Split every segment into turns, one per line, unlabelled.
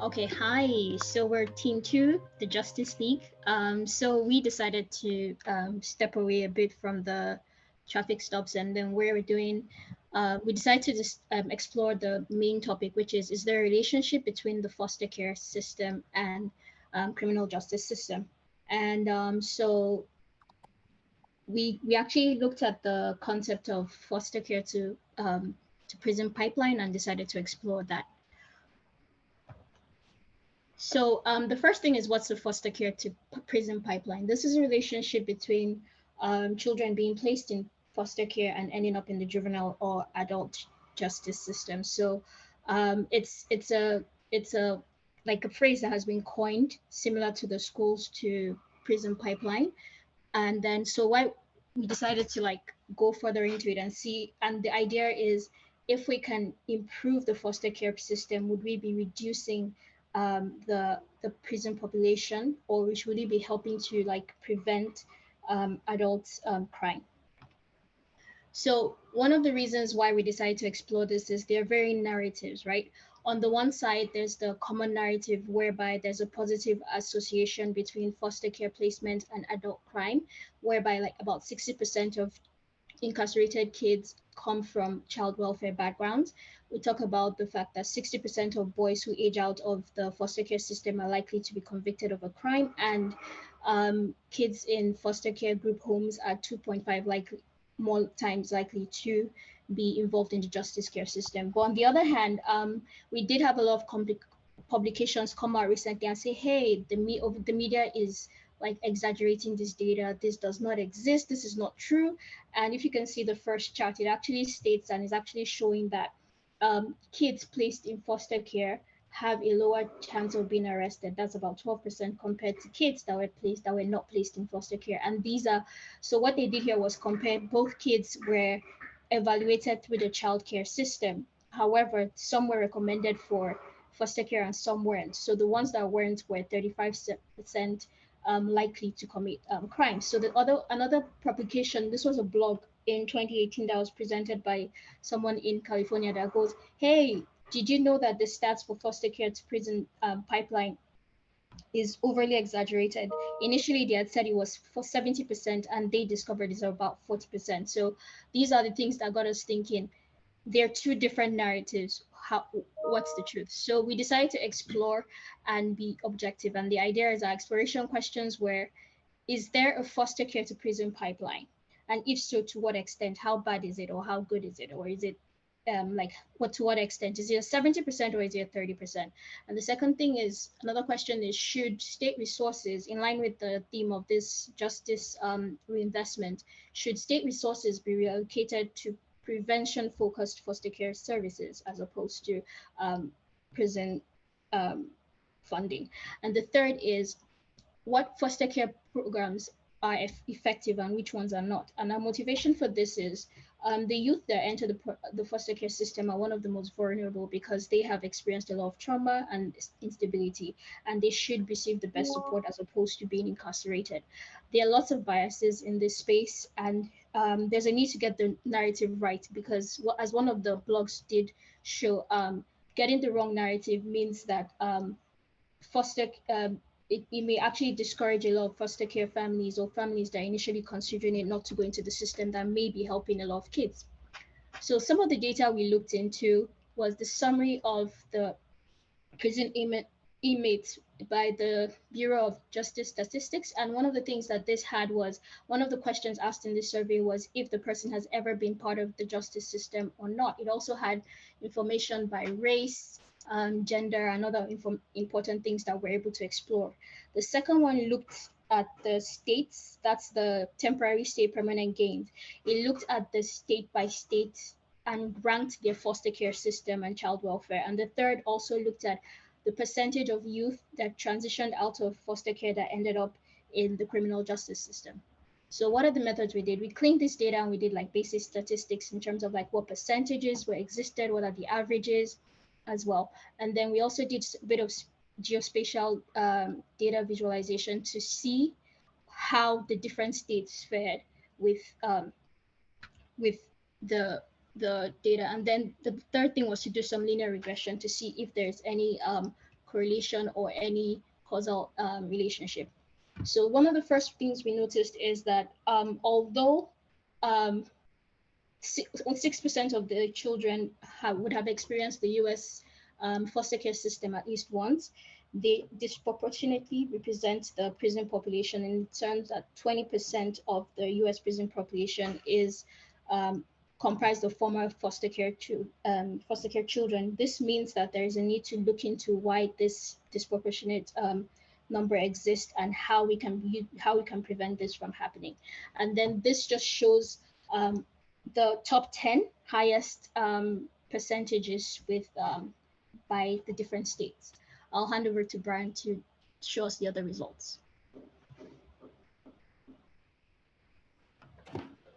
Okay, hi. So we're Team 2, the Justice League. So we decided to step away a bit from the traffic stops, and then we're doing, we decided to just explore the main topic, which is there a relationship between the foster care system and criminal justice system? And so we actually looked at the concept of foster care to prison pipeline and decided to explore that. So the first thing is, what's the foster care to prison pipeline? This is a relationship between children being placed in foster care and ending up in the juvenile or adult justice system. So it's a like a phrase that has been coined similar to the schools to prison pipeline. And then so why we decided to like go further into it and see, and the idea is, if we can improve the foster care system, would we be reducing the prison population, or which would it be helping to like prevent adult crime? So one of the reasons why we decided to explore this is they're very narratives, right? On the one side, there's the common narrative whereby there's a positive association between foster care placement and adult crime, whereby like about 60% of incarcerated kids come from child welfare backgrounds. We talk about the fact that 60% of boys who age out of the foster care system are likely to be convicted of a crime, and kids in foster care group homes are 2.5 likely more times likely to be involved in the justice care system. But on the other hand, we did have a lot of publications come out recently and say, hey, the media is like exaggerating this data. This does not exist. This is not true. And if you can see the first chart, it actually states and is actually showing that kids placed in foster care have a lower chance of being arrested. That's about 12% compared to kids that were not placed in foster care. And these are, so what they did here was compare both kids were evaluated through the child care system. However, some were recommended for foster care and some weren't. So the ones that weren't were 35% likely to commit crimes. So another publication, this was a blog in 2018 that was presented by someone in California that goes, hey, did you know that the stats for foster care to prison pipeline is overly exaggerated? Initially, they had said it was for 70%, and they discovered it's about 40%. So these are the things that got us thinking. There are two different narratives. What's the truth? So we decided to explore and be objective. And the idea is our exploration questions were, is there a foster care to prison pipeline? And if so, to what extent? How bad is it, or how good is it? Or is it like what, to what extent? Is it a 70% or is it a 30%? And the second thing is, another question is, should state resources, in line with the theme of this justice reinvestment, should state resources be reallocated to prevention focused foster care services as opposed to prison funding? And the third is, what foster care programs are effective and which ones are not? And our motivation for this is the youth that enter the foster care system are one of the most vulnerable because they have experienced a lot of trauma and instability, and they should receive the best support as opposed to being incarcerated. There are lots of biases in this space, and there's a need to get the narrative right, because as one of the blogs did show, getting the wrong narrative means that foster it may actually discourage a lot of foster care families or families that are initially considering it not to go into the system that may be helping a lot of kids. So some of the data we looked into was the summary of the prison inmates by the Bureau of Justice Statistics. And one of the things that this had was, one of the questions asked in this survey was if the person has ever been part of the justice system or not. It also had information by race, gender, and other important things that we're able to explore. The second one looked at the states, that's the temporary stay permanent gains. It looked at the state by state and ranked their foster care system and child welfare. And the third also looked at the percentage of youth that transitioned out of foster care that ended up in the criminal justice system. So what are the methods we did? We cleaned this data and we did like basic statistics in terms of like what percentages were existed, what are the averages as well. And then we also did a bit of geospatial data visualization to see how the different states fared with the data. And then the third thing was to do some linear regression to see if there's any correlation or any causal relationship. So one of the first things we noticed is that although 6% of the children would have experienced the US foster care system at least once, they disproportionately represent the prison population in terms that 20% of the US prison population is comprised of former foster care children. This means that there is a need to look into why this disproportionate number exists and how we can prevent this from happening. And then this just shows the top 10 highest percentages with by the different states. I'll hand over to Brian to show us the other results.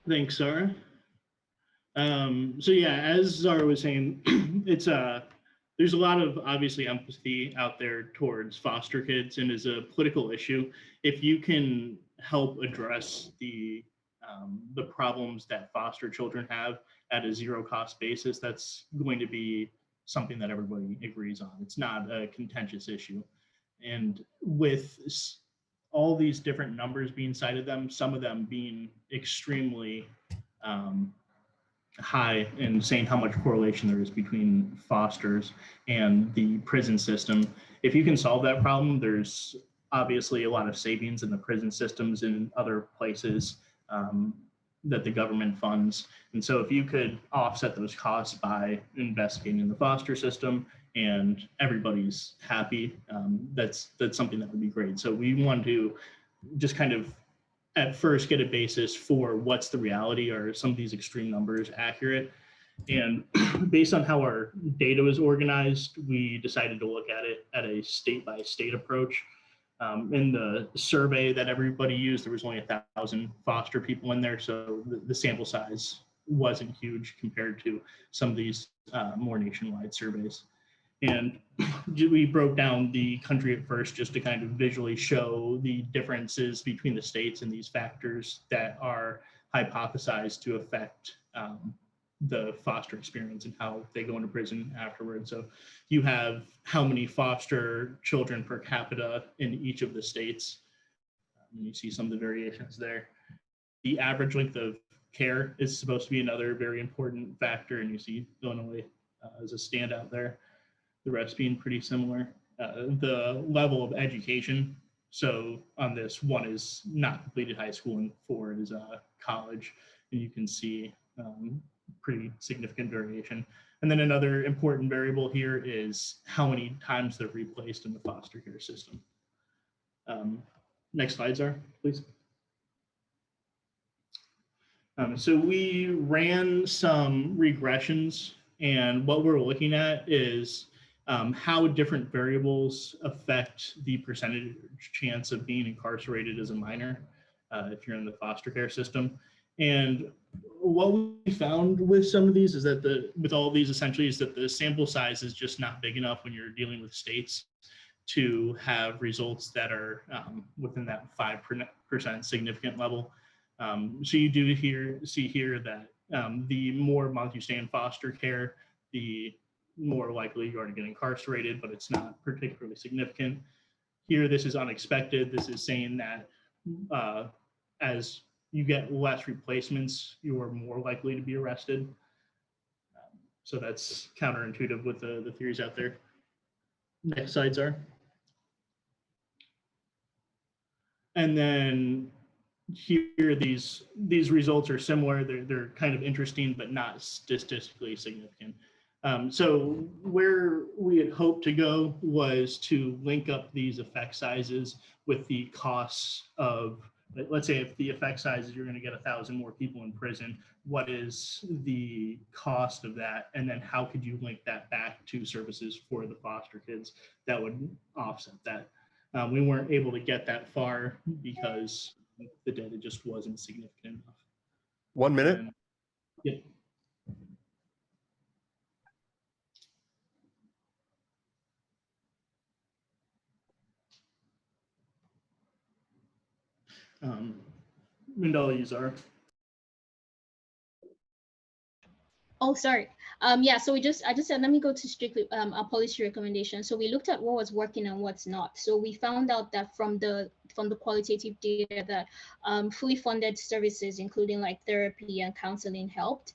Thanks, Zara. So yeah, as Zara was saying, it's there's a lot of obviously empathy out there towards foster kids, and as a political issue, if you can help address the problems that foster children have at a zero cost basis, that's going to be something that everybody agrees on. It's not a contentious issue. And with all these different numbers being cited, some of them being extremely high, and saying how much correlation there is between fosters and the prison system. If you can solve that problem, there's obviously a lot of savings in the prison systems in other places that the government funds. And so if you could offset those costs by investigating the foster system and everybody's happy, that's something that would be great. So we want to just kind of at first get a basis for what's the reality. Are some of these extreme numbers accurate? And based on how our data was organized, we decided to look at it at a state-by-state approach. In the survey that everybody used, there was only 1,000 foster people in there, so the sample size wasn't huge compared to some of these more nationwide surveys. And we broke down the country at first just to kind of visually show the differences between the states and these factors that are hypothesized to affect the foster experience and how they go into prison afterwards. So you have how many foster children per capita in each of the states. And you see some of the variations there. The average length of care is supposed to be another very important factor, and you see Illinois as a standout there. The rest being pretty similar. The level of education. So on this, one is not completed high school and 4 is college. And you can see pretty significant variation. And then another important variable here is how many times they're replaced in the foster care system. Next slides are, please. So we ran some regressions, and what we're looking at is how different variables affect the percentage chance of being incarcerated as a minor if you're in the foster care system. And what we found with some of these is that with all of these essentially is that the sample size is just not big enough when you're dealing with states to have results that are within that 5% significant level. So you do see here that the more months you stay in foster care, the more likely you are to get incarcerated, but it's not particularly significant. Here, this is unexpected. This is saying that as you get less replacements, you are more likely to be arrested. So that's counterintuitive with the theories out there. Next slides are. And then here, these results are similar. They're kind of interesting, but not statistically significant. So where we had hoped to go was to link up these effect sizes with the costs of, let's say if the effect size is you're going to get 1,000 more people in prison, what is the cost of that? And then how could you link that back to services for the foster kids that would offset that? We weren't able to get that far because the data just wasn't significant enough.
1 minute.
Yep. Mindell, use our.
Oh, sorry. Yeah, so I just said, let me go to strictly a policy recommendation. So we looked at what was working and what's not. So we found out that from the qualitative data that fully funded services, including like therapy and counseling, helped.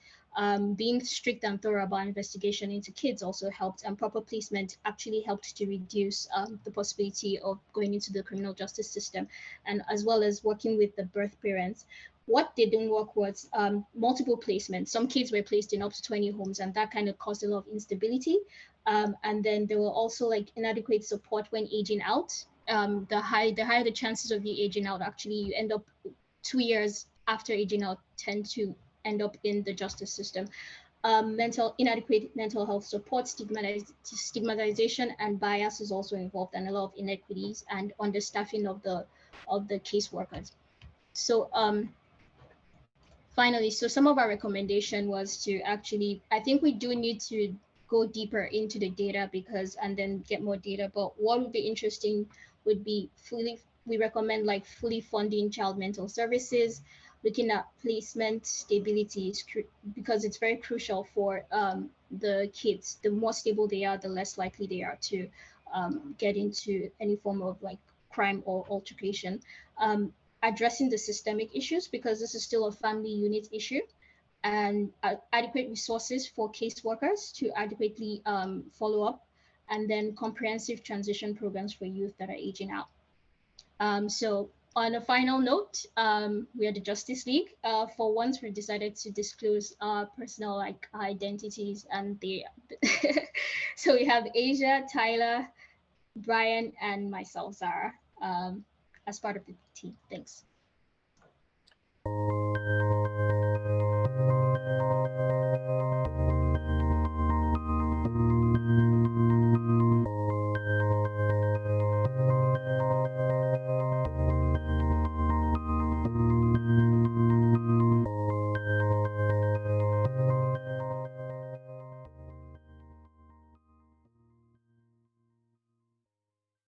Being strict and thorough about investigation into kids also helped, and proper placement actually helped to reduce the possibility of going into the criminal justice system, and as well as working with the birth parents. What didn't work was multiple placements. Some kids were placed in up to 20 homes, and that kind of caused a lot of instability. And then there were also like inadequate support when aging out. The higher the chances of you aging out, actually, you end up 2 years after aging out, tend to end up in the justice system. Inadequate mental health support, stigmatization, and bias is also involved, and a lot of inequities and understaffing of the caseworkers. So finally, so some of our recommendation was to actually, I think we do need to go deeper into the data and then get more data. But what would be interesting would be we recommend like fully funding child mental services, looking at placement stability because it's very crucial for the kids. The more stable they are, the less likely they are to get into any form of like crime or altercation. Addressing the systemic issues, because this is still a family unit issue, and adequate resources for caseworkers to adequately follow up, and then comprehensive transition programs for youth that are aging out. So on a final note, we are the Justice League. For once, we decided to disclose our personal like identities, and so we have Asia, Tyler, Brian, and myself, Zara, as part of the team. Thanks.